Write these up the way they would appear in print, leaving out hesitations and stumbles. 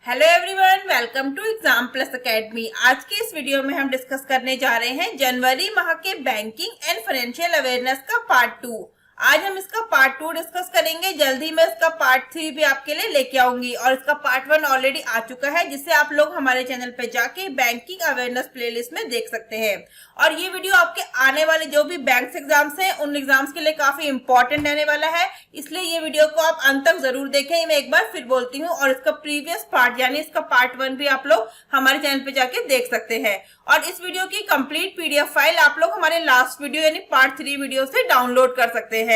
Hello everyone, welcome to exam plus academy. आज के इस वीडियो में हम डिस्कस करने जा रहे हैं जनवरी माह के बैंकिंग एंड फाइनेंशियल अवेयरनेस का पार्ट 2। आज हम इसका पार्ट 2 डिस्कस करेंगे। जल्दी मैं इसका पार्ट 3 भी आपके लिए लेके आऊंगी और इसका पार्ट 1 ऑलरेडी आ चुका है, जिसे आप लोग हमारे चैनल पे जाके बैंकिंग अवेयरनेस प्लेलिस्ट में देख सकते हैं। और ये वीडियो आपके आने वाले जो भी बैंक एग्जाम्स हैं उन एग्जाम्स के लिए काफी इंपॉर्टेंट रहने वाला है, इसलिए ये वीडियो को आप अंत तक जरूर देखें। मैं एक बार फिर बोलती हूँ, और इसका प्रीवियस पार्ट यानी इसका पार्ट 1 भी आप लोग हमारे चैनल पे जाके देख सकते हैं। और इस वीडियो की कंप्लीट पीडीएफ फाइल आप लोग हमारे लास्ट वीडियो यानी पार्ट 3 वीडियो से डाउनलोड कर सकते हैं।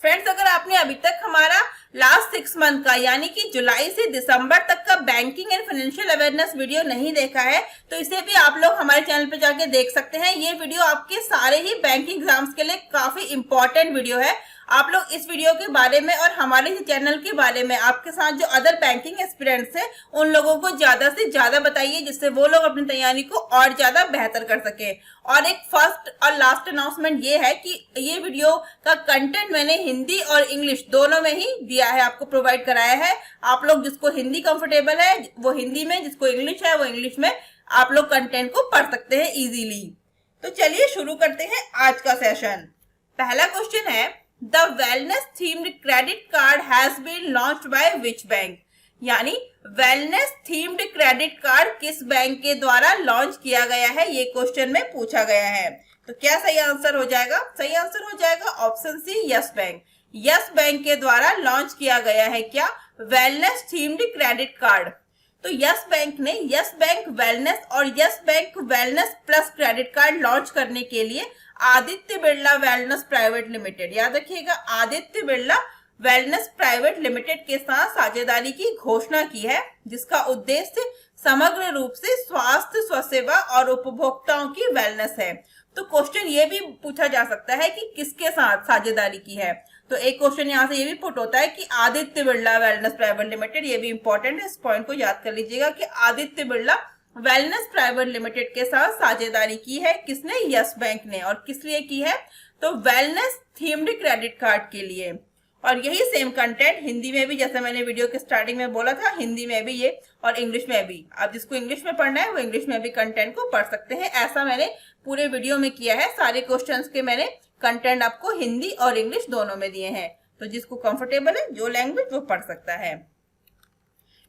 फ्रेंड्स, अगर आपने अभी तक हमारा लास्ट 6 मंथ का यानी कि जुलाई से दिसंबर तक का banking and financial awareness video नहीं देखा है तो इसे भी आप लोग हमारे चैनल पे जाके देख सकते हैं। ये वीडियो आपके सारे ही बैंकिंग एग्जाम्स के लिए काफी इंपॉर्टेंट वीडियो है। आप लोग इस वीडियो के बारे में और हमारे चैनल के बारे में आपके साथ जो अदर बैंकिंग एस्पिरेंट्स हैं उन लोगों को ज्यादा से ज्यादा बताइए, जिससे वो लोग अपनी तैयारी को और ज्यादा बेहतर कर सके। और एक फर्स्ट और लास्ट अनाउंसमेंट ये है कि ये वीडियो का कंटेंट मैंने हिंदी और इंग्लिश दोनों में ही दिया है, आपको प्रोवाइड कराया है। आप लोग जिसको हिंदी कंफर्टेबल है वो हिंदी में, जिसको इंग्लिश है वो इंग्लिश में आप लोग कंटेंट को पढ़ सकते हैं इजीली। तो चलिए शुरू करते हैं आज का सेशन। पहला क्वेश्चन है, the wellness themed credit card has been launched by which bank? यानी वेलनेस थीम्ड क्रेडिट कार्ड किस बैंक के द्वारा लॉन्च किया गया है, ये क्वेश्चन में पूछा गया है। तो क्या सही आंसर हो जाएगा? सही आंसर हो जाएगा option C, Yes Bank. Yes Bank के द्वारा लॉन्च किया गया है क्या? Wellness themed credit card. तो यस बैंक ने यस बैंक वेलनेस और Yes Bank wellness plus credit card launch करने के लिए Aditya Birla Wellness Private Limited, याद रखिएगा, Aditya Birla Wellness Private Limited के साथ साझेदारी की घोषणा की है, जिसका उद्देश्य समग्र रूप से स्वास्थ्य, स्वसेवा और उपभोक्ताओं की वेलनेस है। तो क्वेश्चन ये भी पूछा जा सकता है कि किसके साथ साझेदारी की है। तो एक क्वेश्चन यहाँ से ये भी पुट होता है कि Aditya Birla Wellness Private limited, ये भी इंपॉर्टेंट है, इस पॉइंट को याद कर लीजिएगा कि Aditya Birla Wellness Private Limited के साथ साझेदारी की है किसने? यस बैंक ने। और किस लिए की है? तो वेलनेस थीम्ड क्रेडिट कार्ड के लिए। और यही सेम कंटेंट हिंदी में भी, जैसे मैंने वीडियो के स्टार्टिंग में बोला था, हिंदी में भी ये और इंग्लिश में भी। आप जिसको इंग्लिश में पढ़ना है वो इंग्लिश में भी कंटेंट को पढ़ सकते हैं। ऐसा मैंने पूरे वीडियो में किया है। सारे क्वेश्चंस के मैंने कंटेंट आपको हिंदी और इंग्लिश दोनों में दिए हैं, तो जिसको कंफर्टेबल है जो लैंग्वेज वो पढ़ सकता है।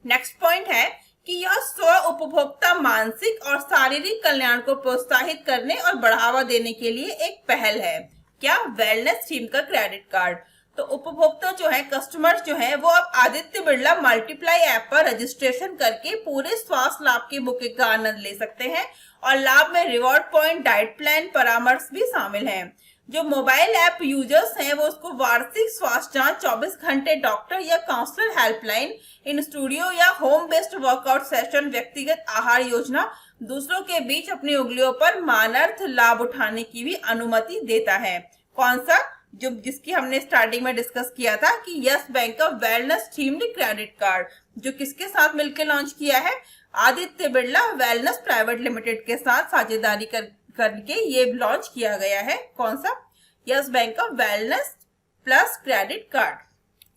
नेक्स्ट पॉइंट है कि यह स्व उपभोक्ता मानसिक और शारीरिक कल्याण को प्रोत्साहित करने और बढ़ावा देने के लिए एक पहल है। क्या? वेलनेस थीम का क्रेडिट कार्ड। तो उपभोक्ता जो है, कस्टमर्स जो है, वो अब आदित्य बिरला मल्टीप्लाई ऐप पर रजिस्ट्रेशन करके पूरे स्वास्थ्य लाभ की बुकिंग का आनंद ले सकते हैं। और लाभ में रिवॉर्ड पॉइंट, डाइट प्लान, परामर्श भी शामिल है। जो मोबाइल ऐप यूजर्स हैं वो उसको वार्षिक स्वास्थ्य जांच, 24 घंटे डॉक्टर या काउंसलर हेल्पलाइन, इन स्टूडियो या होम बेस्ड वर्कआउट सेशन, व्यक्तिगत आहार योजना, दूसरों के बीच अपनी उंगलियों पर मानार्थ लाभ उठाने की भी अनुमति देता है। कौन सा? जो जिसकी हमने स्टार्टिंग में डिस्कस किया था कि यस बैंक का वेलनेस थीम्ड क्रेडिट कार्ड, जो किसके साथ मिलकर लॉन्च किया है? Aditya Birla Wellness Private Limited के साथ साझेदारी करके ये लॉन्च किया गया है। कौन सा? यस बैंक का wellness plus credit card.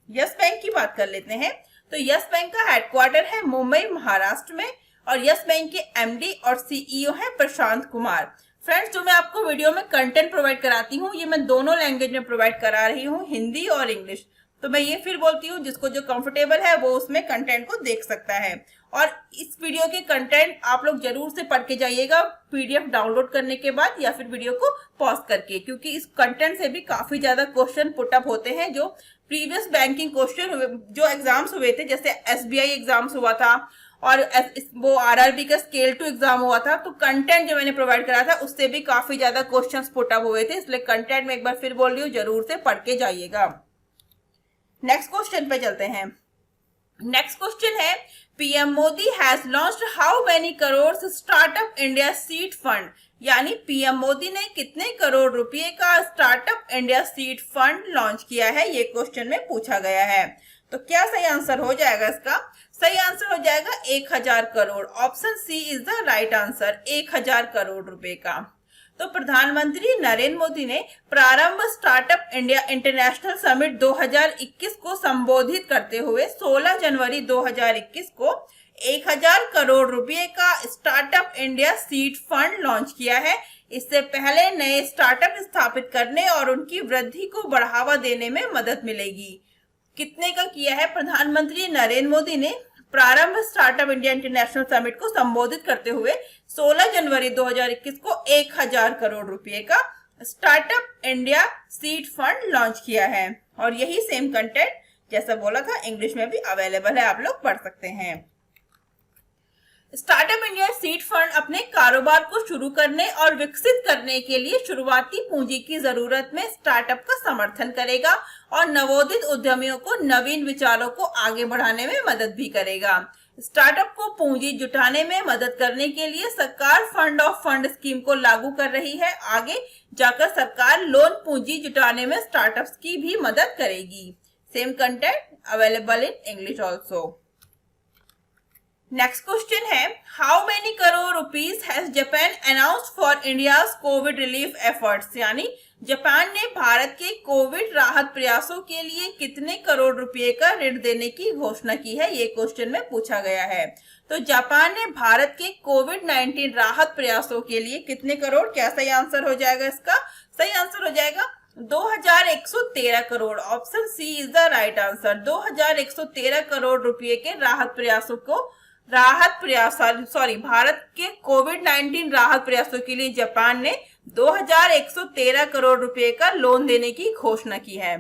Yes bank की बात कर लेते हैं। तो यस बैंक का हेडक्वार्टर है मुंबई, महाराष्ट्र में, और यस बैंक के एमडी और सीईओ है प्रशांत कुमार। फ्रेंड्स, जो मैं आपको वीडियो में कंटेंट प्रोवाइड कराती हूँ ये मैं दोनों लैंग्वेज में प्रोवाइड करा रही हूँ, हिंदी और इंग्लिश। तो मैं ये फिर बोलती हूँ, जिसको जो कंफर्टेबल है वो उसमें कंटेंट को देख सकता है। और इस वीडियो के कंटेंट आप लोग जरूर से पढ़ के जाइएगा पीडीएफ डाउनलोड करने के बाद, या फिर वीडियो को पॉज करके, क्योंकि इस कंटेंट से भी काफी ज्यादा क्वेश्चन पुटअप होते हैं। जो प्रीवियस बैंकिंग क्वेश्चन जो एग्जाम्स हुए थे, जैसे एसबीआई एग्जाम्स हुआ था और वो आरआरबी का स्केल 2 एग्जाम हुआ था, तो कंटेंट जो मैंने प्रोवाइड करा था उससे भी काफी ज्यादा क्वेश्चंस पुटअप हुए थे। इसलिए कंटेंट में एक बार फिर बोल रही हूँ, जरूर से पढ़ के जाइएगा। नेक्स्ट क्वेश्चन पे चलते हैं। नेक्स्ट क्वेश्चन है, PM Modi has launched how many crore startup India seed fund? यानी पीएम मोदी ने कितने करोड़ रुपए का startup India seed fund launch किया है, ये क्वेश्चन में पूछा गया है। तो क्या सही आंसर हो जाएगा इसका? सही आंसर हो जाएगा 1000 crore. Option C is the right answer, 1000 crore रुपए का। तो प्रधानमंत्री नरेंद्र मोदी ने प्रारंभ स्टार्टअप इंडिया इंटरनेशनल समिट 2021 को संबोधित करते हुए 16 जनवरी 2021 को 1000 करोड़ रुपए का startup India seed fund launch किया है। इससे पहले नए स्टार्टअप स्थापित करने और उनकी वृद्धि को बढ़ावा देने में मदद मिलेगी। कितने का किया है? प्रधानमंत्री नरेंद्र मोदी ने प्रारंभ स्टार्टअप इंडिया इंटरनेशनल समिट को संबोधित करते हुए 16 जनवरी 2021 को 1000 करोड़ रुपए का startup India seed fund launch किया है। और यही सेम कंटेंट जैसा बोला था इंग्लिश में भी अवेलेबल है, आप लोग पढ़ सकते हैं। स्टार्टअप इंडिया सीड फंड अपने कारोबार को शुरू करने और विकसित करने के लिए शुरुआती पूंजी की जरूरत में स्टार्टअप का समर्थन करेगा और नवोदित उद्यमियों को नवीन विचारों को आगे बढ़ाने में मदद भी करेगा। स्टार्टअप को पूंजी जुटाने में मदद करने के लिए सरकार फंड ऑफ फंड स्कीम को लागू कर रही है। आगे जाकर सरकार लोन पूंजी जुटाने में स्टार्टअप्स की भी मदद करेगी। Same content available in English also. Next question है, how many crore rupees has Japan announced for India's Covid relief efforts, यानी जापान ने भारत के कोविड राहत प्रयासों के लिए कितने करोड़ रुपए का ऋण देने की घोषणा की है, ये क्वेश्चन में पूछा गया है। तो जापान ने भारत के कोविड-19 राहत प्रयासों के लिए कितने करोड़, क्या सही आंसर हो जाएगा इसका? सही आंसर हो जाएगा 2113 crore. Option C is the right answer. 2113 crore रुपए के भारत के कोविड-19 राहत प्रयासों के लिए जापान ने 2113 करोड़ रुपए का लोन देने की घोषणा की है।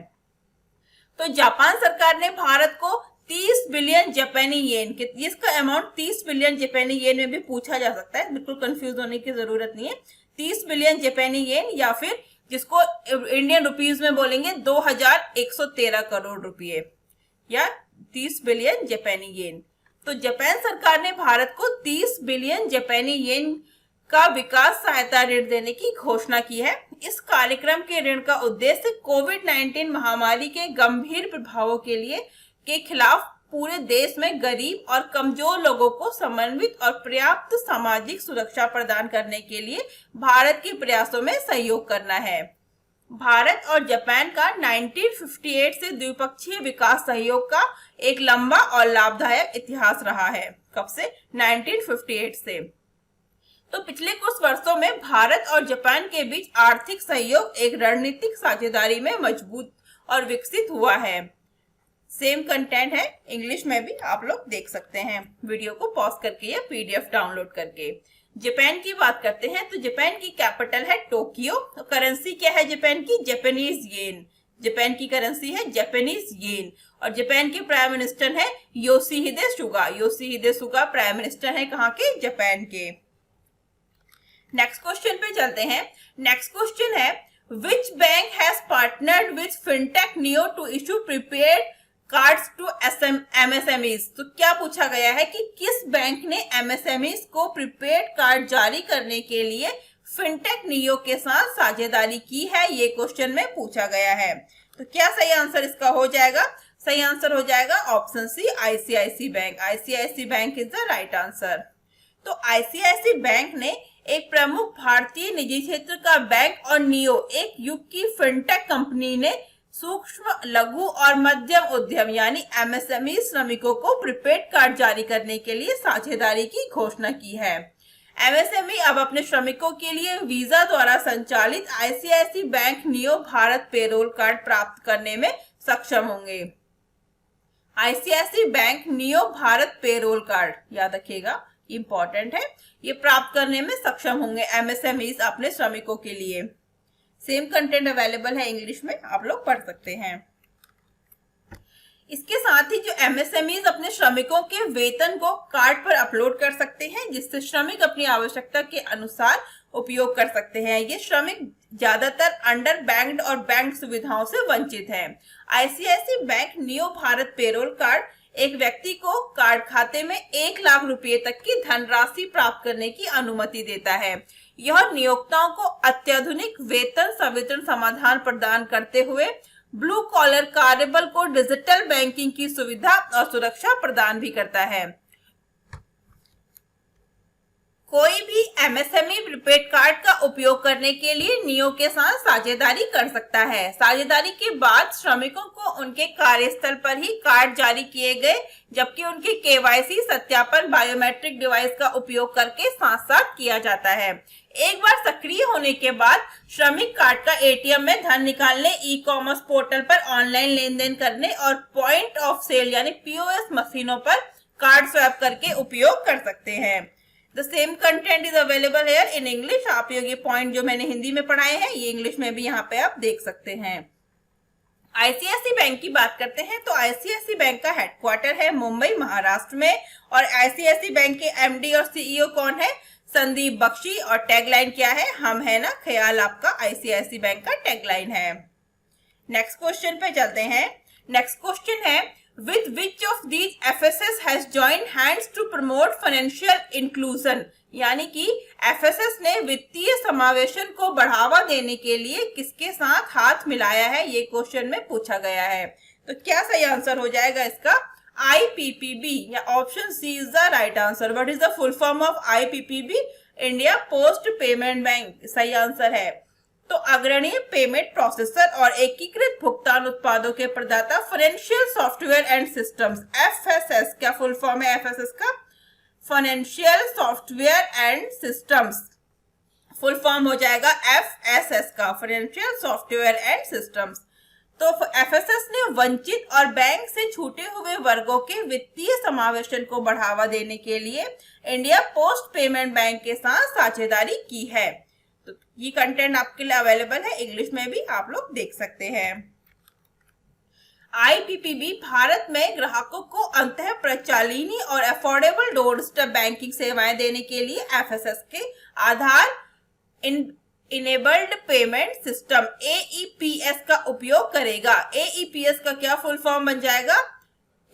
तो जापान सरकार ने भारत को 30 बिलियन जापानी येन, इसका अमाउंट 30 बिलियन जापानी येन में भी पूछा जा सकता है, बिल्कुल कंफ्यूज होने की जरूरत नहीं है। 30 बिलियन जापानी येन या फिर जिसको इंडियन रुपीज में बोलेंगे 2113 करोड़ रुपए या 30 बिलियन जापानी येन। तो जापान सरकार ने भारत को 30 बिलियन जापानी येन का विकास सहायता ऋण देने की घोषणा की है। इस कार्यक्रम के ऋण का उद्देश्य कोविड-19 महामारी के गंभीर प्रभावों के खिलाफ पूरे देश में गरीब और कमजोर लोगों को समन्वित और पर्याप्त सामाजिक सुरक्षा प्रदान करने के लिए भारत के प्रयासों में सहयोग करना है। भारत और जापान का 1958 से द्विपक्षीय विकास सहयोग का एक लंबा और लाभदायक इतिहास रहा है। कब से? 1958 से। तो पिछले कुछ वर्षों में भारत और जापान के बीच आर्थिक सहयोग एक रणनीतिक साझेदारी में मजबूत और विकसित हुआ है। सेम कंटेंट है इंग्लिश में भी, आप लोग देख सकते हैं वीडियो को पॉज करके या पीडीएफ डाउनलोड करके। जापान की बात करते हैं तो जापान की कैपिटल है टोक्यो। तो करेंसी क्या है जापान की? Japanese yen. जापान की करेंसी है जापानीज येन। और जापान के प्राइम मिनिस्टर है Yoshihide Suga. Yoshihide Suga prime minister है कहाँ के? जापान के। नेक्स्ट क्वेश्चन पे चलते हैं। नेक्स्ट क्वेश्चन है, which bank has partnered with fintech Neo to issue prepaid cards to MSMEs. तो क्या पूछा गया है कि किस बैंक ने एमएसएमईज को प्रीपेड कार्ड जारी करने के लिए फिनटेक नियो के साथ साझेदारी की है, ये क्वेश्चन में पूछा गया है। तो क्या सही आंसर इसका हो जाएगा? सही आंसर हो जाएगा option C ICICI bank. ICICI bank is the right answer. तो आईसीआईसी बैंक ने एक प्रमुख भारतीय निजी क्षेत्र का बैंक और नियो एक युग की फिनटेक कंपनी ने सूक्ष्म लघु और मध्यम उद्यम यानी एमएसएमई श्रमिकों को प्रीपेड कार्ड जारी करने के लिए साझेदारी की घोषणा की है। एमएसएमई अब अपने श्रमिकों के लिए वीजा द्वारा संचालित ICICI bank Neo Bharat payroll card प्राप्त करने में सक्षम होंगे। ICICI bank Neo Bharat payroll card याद रखिएगा, इंपॉर्टेंट है, ये प्राप्त करने में सक्षम होंगे एमएसएमई अपने श्रमिकों के लिए। सेम कंटेंट अवेलेबल है इंग्लिश में, आप लोग पढ़ सकते हैं। इसके साथ ही जो एमएसएमईज अपने श्रमिकों के वेतन को कार्ड पर अपलोड कर सकते हैं, जिससे श्रमिक अपनी आवश्यकता के अनुसार उपयोग कर सकते हैं। ये श्रमिक ज्यादातर अंडर बैंक्ड और बैंक सुविधाओं से वंचित हैं। ICICI bank Neo Bharat payroll card एक व्यक्ति को कार्ड खाते में 1 लाख रुपए तक की धनराशि प्राप्त करने की अनुमति देता है। यह नियोक्ताओं को अत्याधुनिक वेतन संवितरण समाधान प्रदान करते हुए ब्लू कॉलर कार्यबल को डिजिटल बैंकिंग की सुविधा और सुरक्षा प्रदान भी करता है। कोई भी एमएसएमई प्रीपेड कार्ड का उपयोग करने के लिए नियो के साथ साझेदारी कर सकता है। साझेदारी के बाद श्रमिकों को उनके कार्यस्थल पर ही कार्ड जारी किए गए, जबकि उनके केवाईसी सत्यापन बायोमेट्रिक डिवाइस का उपयोग करके साथ साथ किया जाता है। एक बार सक्रिय होने के बाद श्रमिक कार्ड का एटीएम में धन निकालने, ई कॉमर्स पोर्टल पर ऑनलाइन लेन देन करने और पॉइंट ऑफ सेल यानी पीओएस मशीनों पर कार्ड स्वैप करके उपयोग कर सकते हैं। The same content is available here in English। आप ये पॉइंट जो मैंने हिंदी में पढ़ाए हैं ये इंग्लिश में भी यहाँ पे आप देख सकते हैं। आईसीआईसी बैंक की बात करते हैं तो आईसीआईसी बैंक का हेडक्वार्टर है मुंबई महाराष्ट्र में और आईसीआईसी बैंक के एमडी और सीईओ कौन है? संदीप बख्शी। और टैगलाइन क्या है? हम है ना ख्याल आपका आईसीआईसी बैंक का टैगलाइन है। नेक्स्ट क्वेश्चन पे चलते हैं। नेक्स्ट क्वेश्चन है With which of these FSS has joined hands to promote financial inclusion? यानी कि FSS ने वित्तीय समावेशन को बढ़ावा देने के लिए किसके साथ हाथ मिलाया है? ये क्वेश्चन में पूछा गया है। तो क्या सही आंसर हो जाएगा इसका? IPPB या option C is the right answer. What is the full form of IPPB? India post payment bank सही आंसर है। तो अग्रणी पेमेंट प्रोसेसर और एकीकृत भुगतान उत्पादों के प्रदाता financial software and systems, FSS. क्या फुल फॉर्म है एफएसएस का? Financial software and systems. Full form हो जाएगा एफएसएस का, फाइनेंशियल सॉफ्टवेयर एंड सिस्टम्स। तो एफएसएस ने वंचित और बैंक से छूटे हुए वर्गों के वित्तीय समावेशन को बढ़ावा देने के लिए इंडिया पोस्ट पेमेंट बैंक के साथ साझेदारी की है। तो ये कंटेंट आपके लिए अवेलेबल है, इंग्लिश में भी आप लोग देख सकते हैं। आईपीपीबी भारत में ग्राहकों को अंतः प्रचालिनी और अफोर्डेबल डोर स्टेप बैंकिंग सेवाएं देने के लिए एफएसएस के आधार इनेबल्ड पेमेंट सिस्टम एईपीएस का उपयोग करेगा। एईपीएस का क्या फुल फॉर्म बन जाएगा?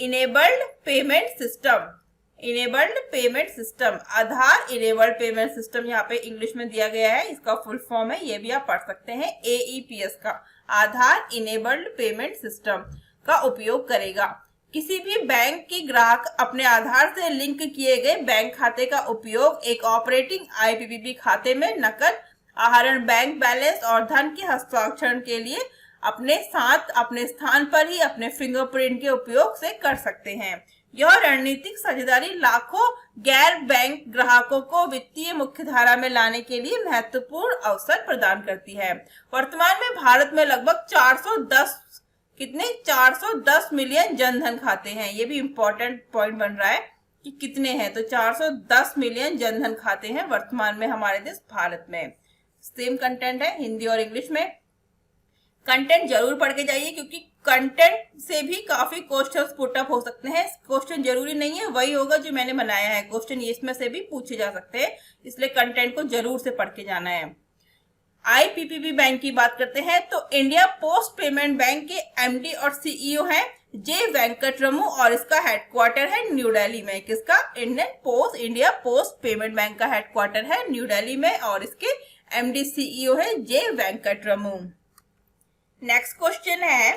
Enabled payment system. Enabled payment system, Aadhaar enabled payment system यहाँ पे इंग्लिश में दिया गया है, इसका फुल फॉर्म है, ये भी आप पढ़ सकते हैं। एईपीएस का आधार इनेबल्ड पेमेंट सिस्टम का उपयोग करेगा। किसी भी बैंक के ग्राहक अपने आधार से लिंक किए गए बैंक खाते का उपयोग एक ऑपरेटिंग आईपीपीबी खाते में नकद आहरण, बैंक बैलेंस और धन के हस्तांतरण के लिए अपने साथ अपने स्थान पर ही अपने फिंगरप्रिंट के उपयोग से कर सकते हैं। यह रणनीतिक साझेदारी लाखों गैर बैंक ग्राहकों को वित्तीय मुख्यधारा में लाने के लिए महत्वपूर्ण अवसर प्रदान करती है। वर्तमान में भारत में लगभग 410 मिलियन जनधन खाते हैं। ये भी इंपॉर्टेंट पॉइंट बन रहा है कि कितने हैं, तो 410 मिलियन जनधन खाते हैं वर्तमान में हमारे देश भारत में। सेम कंटेंट है हिंदी और इंग्लिश में। कंटेंट जरूर पढ़ के जाइए क्योंकि कंटेंट से भी काफी क्वेश्चंस पुट अप हो सकते हैं। क्वेश्चन जरूरी नहीं है वही होगा जो मैंने बनाया है, क्वेश्चन इसमें से भी पूछे जा सकते हैं, इसलिए कंटेंट को जरूर से पढ़ के जाना है। आईपीपीबी बैंक की बात करते हैं तो इंडिया पोस्ट पेमेंट बैंक के एमडी और सीईओ हैं जे वेंकटरमू और इसका हेडक्वार्टर है न्यू दिल्ली में। किसका? इंडिया पोस्ट पेमेंट बैंक का हेडक्वार्टर है न्यू दिल्ली में और इसके एमडी सीईओ है जे वेंकटरमू। नेक्स्ट क्वेश्चन है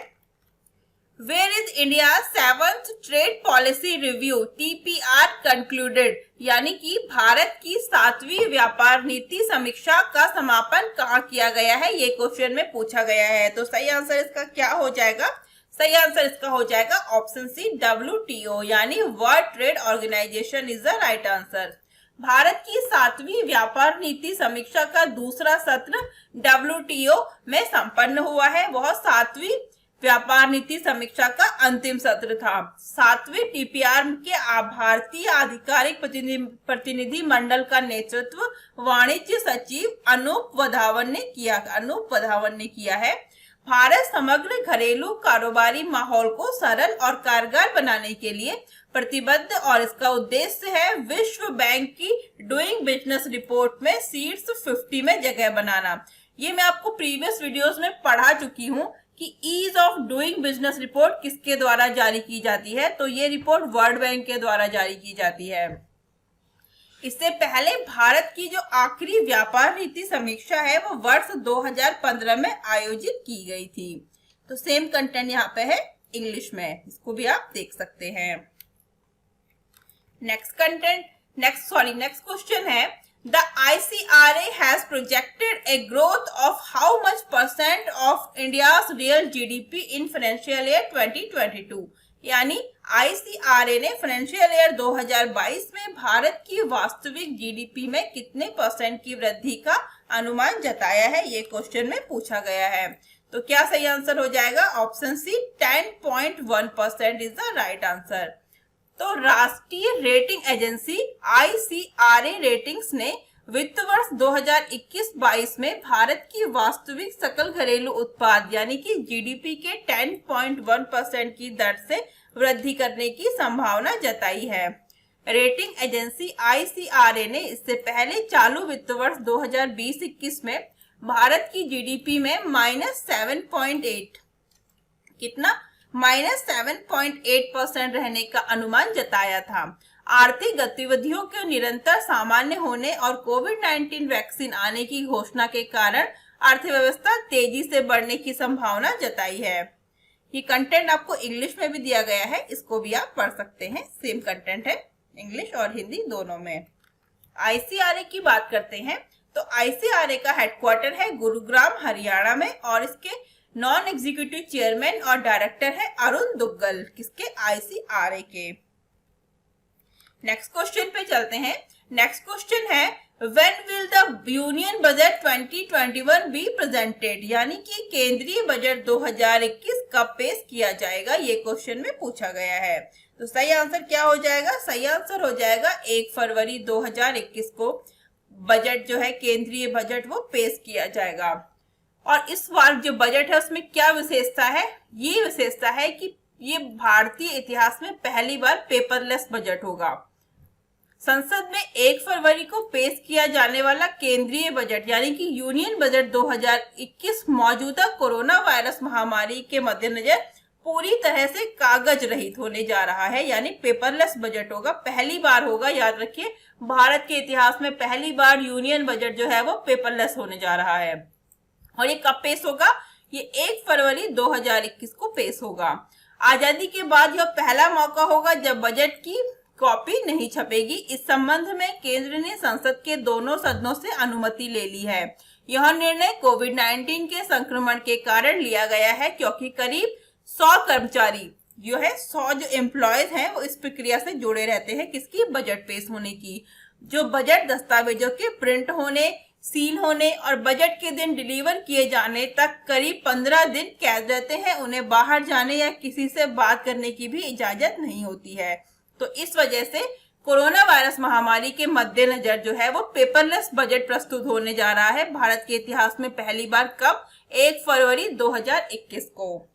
where is India 7th trade policy review TPR concluded? यानी कि भारत की 7वीं व्यापार नीति समीक्षा का समापन कहाँ किया गया है, ये क्वेश्चन में पूछा गया है। तो सही आंसर इसका क्या हो जाएगा? सही आंसर इसका हो जाएगा ऑप्शन सी WTO यानी world trade organization is the right answer. Bharat की 7वीं व्यापार नीति समीक्षा का दूसरा सत्र WTO में संपन्न हुआ है। वह 7वीं व्यापार नीति समीक्षा का अंतिम सत्र था। 7वें TPR के भारतीय आधिकारिक प्रतिनिधि मंडल का नेतृत्व वाणिज्य सचिव अनूप वधावन ने किया है। भारत समग्र घरेलू कारोबारी माहौल को सरल और कारगर बनाने के लिए प्रतिबद्ध और इसका उद्देश्य है विश्व बैंक की डूइंग बिजनेस रिपोर्ट में शीर्ष 50 में जगह बनाना। ये मैं आपको प्रीवियस वीडियोस में पढ़ा चुकी हूँ कि ease of doing business report किसके द्वारा जारी की जाती है, तो ये रिपोर्ट वर्ल्ड बैंक के द्वारा जारी की जाती है। इससे पहले भारत की जो आखिरी व्यापार नीति समीक्षा है वो वर्ष 2015 में आयोजित की गई थी। तो सेम कंटेंट यहाँ पे है इंग्लिश में, इसको भी आप देख सकते हैं। नेक्स्ट क्वेश्चन है The ICRA has projected a growth of how much % of India's real GDP in financial year 2022? यानी ICRA ने फाइनेंशियल ईयर 2022 में भारत की वास्तविक जीडीपी में कितने % की वृद्धि का अनुमान जताया है, ये क्वेश्चन में पूछा गया है। तो क्या सही आंसर हो जाएगा? Option C 10.1% is the right answer. तो राष्ट्रीय रेटिंग एजेंसी ICRA रेटिंग्स ने वित्त वर्ष 2021-22 में भारत की वास्तविक सकल घरेलू उत्पाद यानी कि जीडीपी के 10.1% की दर से वृद्धि करने की संभावना जताई है। रेटिंग एजेंसी ICRA ने इससे पहले चालू वित्त वर्ष 2020-21 में भारत की जीडीपी में -7.8 कितना -7.8% रहने का अनुमान जताया था। आर्थिक गतिविधियों के निरंतर सामान्य होने और कोविड-19 वैक्सीन आने की घोषणा के कारण अर्थव्यवस्था तेजी से बढ़ने की संभावना जताई है। ये कंटेंट आपको इंग्लिश में भी दिया गया है, इसको भी आप पढ़ सकते हैं। सेम कंटेंट है इंग्लिश और हिंदी दोनों में। ICRA की बात करते हैं तो ICRA का हेडक्वार्टर है गुरुग्राम हरियाणा में और इसके नॉन एग्जीक्यूटिव चेयरमैन और डायरेक्टर है अरुण दुग्गल, किसके? ICRA के। नेक्स्ट क्वेश्चन पे चलते हैं। नेक्स्ट क्वेश्चन है when will the union budget 2021 be presented, यानी कि केंद्रीय बजट 2021 कब पेश किया जाएगा, ये क्वेश्चन में पूछा गया है। तो सही आंसर क्या हो जाएगा? सही आंसर हो जाएगा 1 फरवरी 2021 को बजट जो है केंद्रीय बजट वो पेश किया जाएगा। और इस बार जो बजट है उसमें क्या विशेषता है? ये विशेषता है कि ये भारतीय इतिहास में पहली बार पेपरलेस बजट होगा। संसद में 1 फरवरी को पेश किया जाने वाला केंद्रीय बजट यानी कि यूनियन बजट 2021 मौजूदा कोरोना वायरस महामारी के मद्देनजर पूरी तरह से कागज रहित होने जा रहा है, यानी पेपरलेस बजट होगा। पहली बार होगा, याद रखिए, भारत के इतिहास में पहली बार यूनियन बजट जो है वो पेपरलेस होने जा रहा है। और ये कब पेश होगा? ये 1 फरवरी 2021 को पेश होगा। आजादी के बाद यह पहला मौका होगा जब बजट की कॉपी नहीं छपेगी। इस संबंध में केंद्र ने संसद के दोनों सदनों से अनुमति ले ली है। यह निर्णय कोविड-19 के संक्रमण के कारण लिया गया है क्योंकि करीब 100 कर्मचारी जो है 100 जो एम्प्लॉयज हैं वो इस प्रक्रिया से जुड़े रहते हैं, किसकी? बजट पेश होने की। जो बजट दस्तावेजों के प्रिंट होने, सील होने और बजट के दिन डिलीवर किए जाने तक करीब 15 दिन कैद रहते हैं। उन्हें बाहर जाने या किसी से बात करने की भी इजाजत नहीं होती है। तो इस वजह से कोरोना वायरस महामारी के मद्देनजर जो है वो पेपरलेस बजट प्रस्तुत होने जा रहा है भारत के इतिहास में पहली बार। कब? 1 फरवरी 2021 को।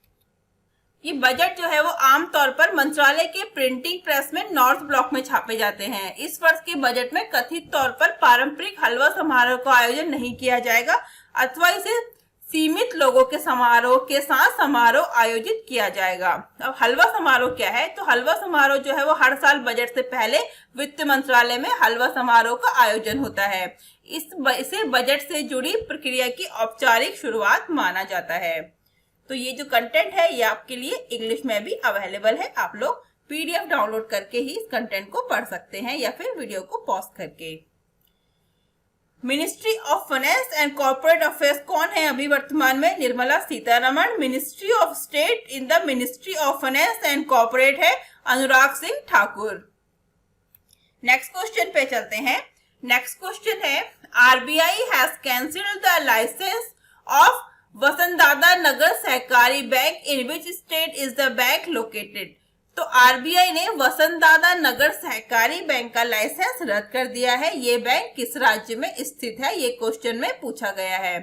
ये बजट जो है वो आमतौर पर मंत्रालय के प्रिंटिंग प्रेस में नॉर्थ ब्लॉक में छापे जाते हैं। इस वर्ष के बजट में कथित तौर पर पारंपरिक हलवा समारोह का आयोजन नहीं किया जाएगा अथवा इसे सीमित लोगों के समारोह के साथ समारोह आयोजित किया जाएगा। अब हलवा समारोह क्या है? तो हलवा समारोह जो है वो हर साल बजट से पहले वित्त मंत्रालय में हलवा समारोह का आयोजन होता है। इसे बजट से जुड़ी प्रक्रिया की औपचारिक शुरुआत माना जाता है। तो ये जो कंटेंट है ये आपके लिए इंग्लिश में भी अवेलेबल है। आप लोग PDF डाउनलोड करके ही इस कंटेंट को पढ़ सकते हैं या फिर वीडियो को पॉज करके। Ministry of finance and corporate affairs कौन है अभी वर्तमान में? Nirmala Sitharaman. Ministry of state in the ministry of finance and corporate है अनुराग सिंह ठाकुर। नेक्स्ट क्वेश्चन पे चलते हैं। नेक्स्ट क्वेश्चन है RBI has cancelled the licence of Vasantdada Nagar Sahakari bank in which state is the bank located. तो RBI ने वसंतदादा नगर सहकारी बैंक का लाइसेंस रद्द कर दिया है। ये बैंक किस राज्य में स्थित है? ये क्वेश्चन में पूछा गया है।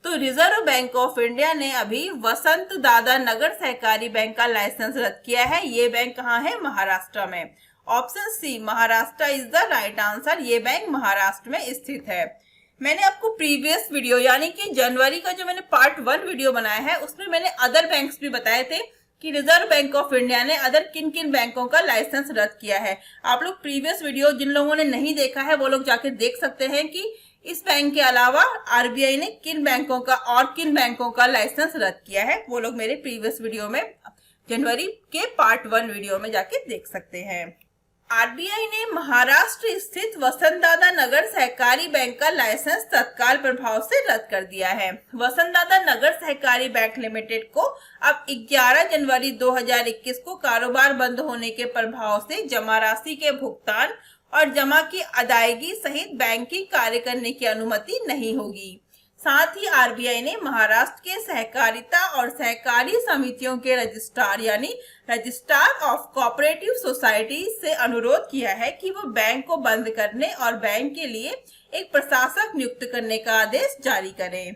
तो रिजर्व बैंक ऑफ इंडिया ने अभी वसंतदादा नगर सहकारी बैंक का लाइसेंस रद्द किया है। ये बैंक कहाँ है? महाराष्ट्र में। Option C Maharashtra is the right answer. ये बैंक महाराष्ट्र में स्थित है। मैंने आपको प्रीवियस वीडियो यानी कि जनवरी का जो मैंने पार्ट 1 वीडियो बनाया है उसमें मैंने अदर बैंक्स भी बताए थे कि रिजर्व बैंक ऑफ इंडिया ने अदर किन किन बैंकों का लाइसेंस रद्द किया है। आप लोग प्रीवियस वीडियो जिन लोगों ने नहीं देखा है वो लोग जाके देख सकते हैं कि इस बैंक के अलावा RBI ने किन बैंकों का और किन बैंकों का लाइसेंस रद्द किया है। वो लोग मेरे प्रीवियस वीडियो में जनवरी के पार्ट 1 वीडियो में जाके देख सकते हैं। आरबीआई ने महाराष्ट्र स्थित वसंतदादा नगर सहकारी बैंक का लाइसेंस तत्काल प्रभाव से रद्द कर दिया है। वसंतदादा नगर सहकारी बैंक लिमिटेड को अब 11 जनवरी 2021 को कारोबार बंद होने के प्रभाव से जमा राशि के भुगतान और जमा की अदायगी सहित बैंकिंग कार्य करने की अनुमति नहीं होगी। साथ ही आरबीआई ने महाराष्ट्र के सहकारिता और सहकारी समितियों के रजिस्ट्रार यानी रजिस्ट्रार ऑफ कोऑपरेटिव सोसाइटी से अनुरोध किया है कि वो बैंक को बंद करने और बैंक के लिए एक प्रशासक नियुक्त करने का आदेश जारी करें।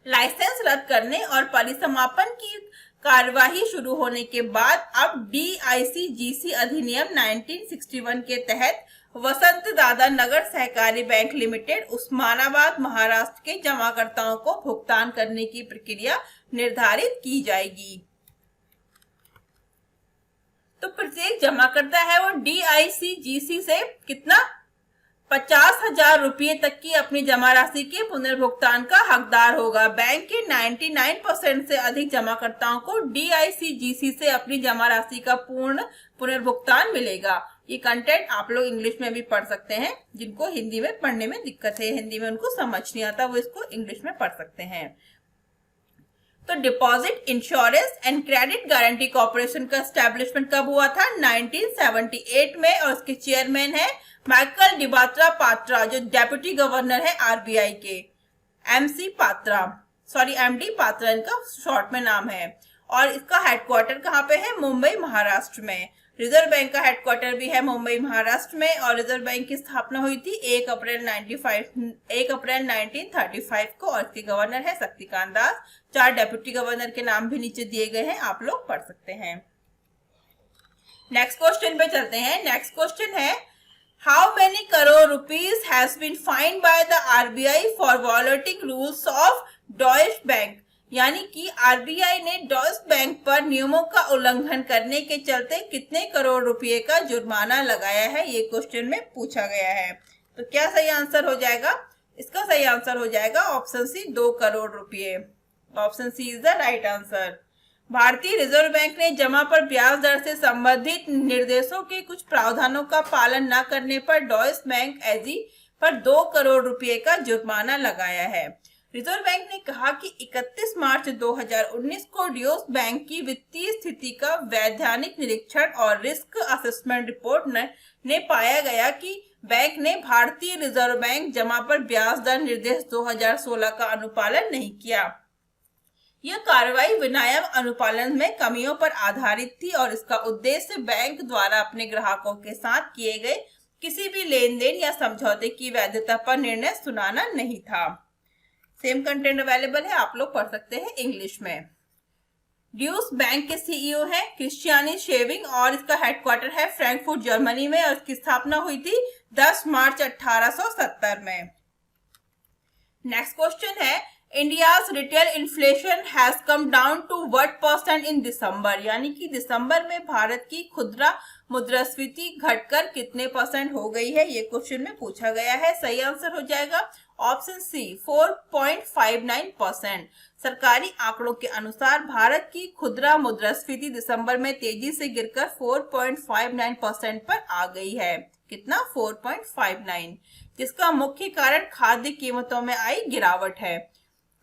लाइसेंस रद्द करने और परिसमापन की कार्यवाही शुरू होने के बाद अब डीआईसीजीसी अधिनियम 1961 के तहत वसंतदादा नगर सहकारी बैंक लिमिटेड उस्मानाबाद महाराष्ट्र के जमाकर्ताओं को भुगतान करने की प्रक्रिया निर्धारित की जाएगी। तो प्रत्येक जमाकर्ता है वो डीआईसीजीसी से कितना 50,000 रुपये तक की अपनी जमा राशि के पुनर्भुगतान का हकदार होगा। बैंक के 99% से अधिक जमाकर्ताओं को डीआईसीजीसी से अपनी जमा राशि का पूर्ण पुनर्भुगतान मिलेगा। ये कंटेंट आप लोग इंग्लिश में भी पढ़ सकते हैं। जिनको हिंदी में पढ़ने में दिक्कत है, हिंदी में उनको समझ नहीं आता, वो इसको इंग्लिश में पढ़ सकते हैं। तो deposit insurance and credit guarantee corporation का एस्टेब्लिशमेंट कब हुआ था? 1978 में, और उसके चेयरमैन है माइकल डिबात्रा पात्रा, जो डेप्यूटी गवर्नर है आरबीआई के। एमडी पात्रा इनका शॉर्ट में नाम है। और इसका हेडक्वार्टर कहाँ पे है? मुंबई महाराष्ट्र में। रिजर्व बैंक का हेडक्वार्टर भी है मुंबई महाराष्ट्र में। और रिजर्व बैंक की स्थापना हुई थी 1 अप्रैल 1935 को। और इसके गवर्नर है शक्तिकांत दास। 4 डेप्यूटी गवर्नर के नाम भी नीचे दिए गए हैं, आप लोग पढ़ सकते हैं। नेक्स्ट क्वेश्चन पे चलते हैं। नेक्स्ट क्वेश्चन है, how many crore rupees has been find by the RBI for violating rules of Deutsche bank? यानी कि आरबीआई ने डॉइश बैंक पर नियमों का उल्लंघन करने के चलते कितने करोड़ रुपए का जुर्माना लगाया है, ये क्वेश्चन में पूछा गया है। तो क्या सही आंसर हो जाएगा? इसका सही आंसर हो जाएगा ऑप्शन सी, 2 करोड़ रुपए। Option C is the right answer. भारतीय रिजर्व बैंक ने जमा पर ब्याज दर से संबंधित निर्देशों के कुछ प्रावधानों का पालन न करने पर डॉइश बैंक एजी पर 2 करोड़ रुपए का जुर्माना लगाया है। रिजर्व बैंक ने कहा कि 31 मार्च 2019 को डॉइश बैंक की वित्तीय स्थिति का वैधानिक निरीक्षण और रिस्क असेसमेंट रिपोर्ट ने पाया गया कि बैंक ने भारतीय रिजर्व बैंक जमा पर ब्याज दर निर्देश 2016 का अनुपालन नहीं किया। यह कार्रवाई विनियम अनुपालन में कमियों पर आधारित थी और इसका उद्देश्य बैंक द्वारा अपने ग्राहकों के साथ किए गए किसी भी लेन देन या समझौते की वैधता पर निर्णय सुनाना नहीं था। सेम कंटेंट अवेलेबल है, आप लोग पढ़ सकते हैं इंग्लिश में। ड्यूस बैंक के सीईओ है क्रिश्चियानी शेविंग और इसका हेडक्वार्टर है फ्रैंकफर्ट जर्मनी में और इसकी स्थापना हुई थी 10 मार्च 1870 में। नेक्स्ट क्वेश्चन है, India's retail inflation has come down to what % in December? यानी कि दिसंबर में भारत की खुदरा मुद्रास्फीति घटकर कितने % हो गई है, ये क्वेश्चन में पूछा गया है। सही आंसर हो जाएगा ऑप्शन सी, 4.59%। सरकारी आंकड़ों के अनुसार भारत की खुदरा मुद्रास्फीति दिसंबर में तेजी से गिरकर 4.59% पर आ गई है। कितना? 4.59, जिसका मुख्य कारण खाद्य कीमतों में आई गिरावट है।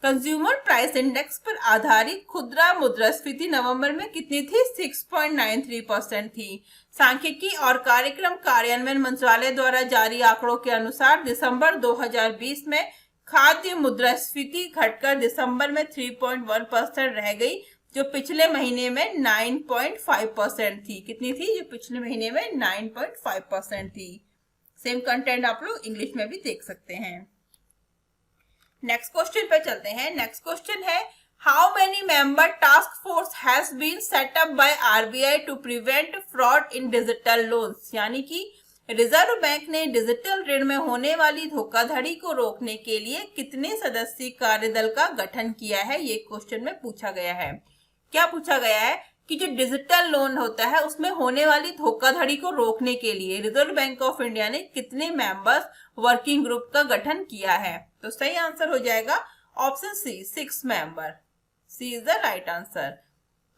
कंज्यूमर प्राइस इंडेक्स पर आधारित खुदरा मुद्रास्फीति नवंबर में कितनी थी? 6.93% थी। सांख्यिकी और कार्यक्रम कार्यान्वयन मंत्रालय द्वारा जारी आंकड़ों के अनुसार दिसंबर 2020 में खाद्य मुद्रास्फीति घटकर दिसंबर में 3.1% रह गई, जो पिछले महीने में 9.5% थी। कितनी थी? जो पिछले महीने में 9.5% थी। सेम कंटेंट आप लोग इंग्लिश में भी देख सकते हैं। नेक्स्ट क्वेश्चन पे चलते हैं। नेक्स्ट क्वेश्चन है, how many member task force has been set up by RBI to prevent fraud in digital loans? यानी कि रिजर्व बैंक ने डिजिटल ऋण में होने वाली धोखाधड़ी को रोकने के लिए कितने सदस्यीय कार्यदल का गठन किया है, ये क्वेश्चन में पूछा गया है। क्या पूछा गया है कि जो डिजिटल लोन होता है उसमें होने वाली धोखाधड़ी को रोकने के लिए रिजर्व बैंक ऑफ इंडिया ने कितने मेंबर्स वर्किंग ग्रुप का गठन किया है? तो सही आंसर हो जाएगा option C, 6 member. C is the right answer.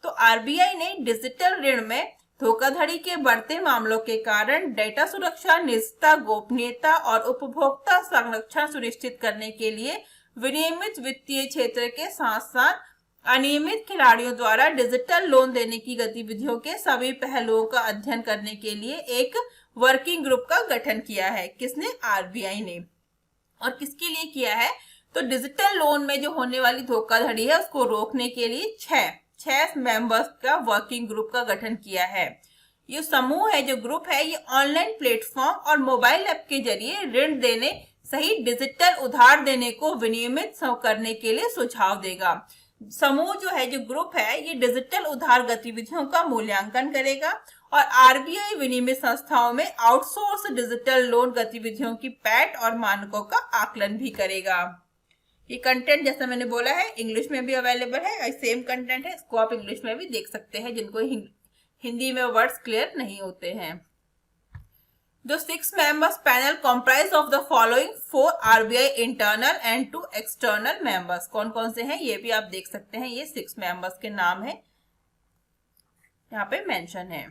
तो आरबीआई ने डिजिटल ऋण में धोखाधड़ी के बढ़ते मामलों के कारण डेटा सुरक्षा, निजता, गोपनीयता और उपभोक्ता संरक्षण सुनिश्चित करने के लिए विनियमित वित्तीय क्षेत्र के साथ साथ अनियमित खिलाड़ियों द्वारा डिजिटल लोन देने की गतिविधियों के सभी पहलुओं का अध्ययन करने के लिए एक वर्किंग ग्रुप का गठन किया है। किसने? आरबीआई ने। और किसके लिए किया है? तो डिजिटल लोन में जो होने वाली धोखाधड़ी है उसको रोकने के लिए छह मेंबर्स का वर्किंग ग्रुप का गठन किया है। ये समूह है, जो ग्रुप है, ये ऑनलाइन प्लेटफॉर्म और मोबाइल ऐप के जरिए ऋण देने सहित डिजिटल उधार देने को विनियमित करने के लिए सुझाव देगा। समूह जो है, जो ग्रुप है, ये डिजिटल उधार गतिविधियों का मूल्यांकन करेगा और आरबीआई विनियमित संस्थाओं में आउटसोर्स डिजिटल लोन गतिविधियों की पैठ और मानकों का आकलन भी करेगा। ये कंटेंट जैसा मैंने बोला है इंग्लिश में भी अवेलेबल है, सेम कंटेंट है, इसको आप इंग्लिश में भी देख सकते हैं जिनको हिंदी में वर्ड्स क्लियर नहीं होते हैं। The 6 members panel comprise of the following 4 RBI internal and 2 external members। कौन कौन से हैं ये भी आप देख सकते हैं। ये 6 members के नाम है, यहाँ पे मेंशन है।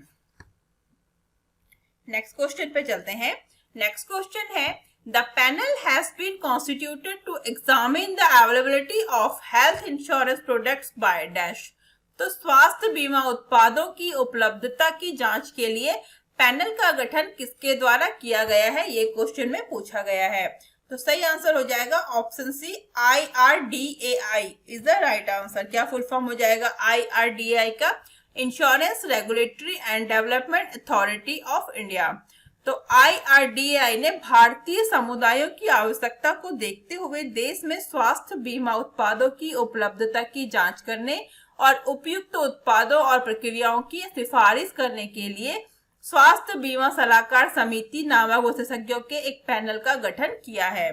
नेक्स्ट क्वेश्चन पे चलते हैं। नेक्स्ट क्वेश्चन है, The panel has been constituted to examine the availability of health insurance products by dash। तो स्वास्थ्य बीमा उत्पादों की उपलब्धता की जांच के लिए पैनल का गठन किसके द्वारा किया गया है, ये क्वेश्चन में पूछा गया है। तो सही आंसर हो जाएगा option C, IRDAI is the right answer. क्या फुल फॉर्म हो जाएगा IRDAI का? Insurance regulatory and development authority of India. तो IRDAI ने भारतीय समुदायों की आवश्यकता को देखते हुए देश में स्वास्थ्य बीमा उत्पादों की उपलब्धता की जांच करने और उपयुक्त उत्पादों और प्रक्रियाओं की सिफारिश करने के लिए स्वास्थ्य बीमा सलाहकार समिति नामक विशेषज्ञों के एक पैनल का गठन किया है।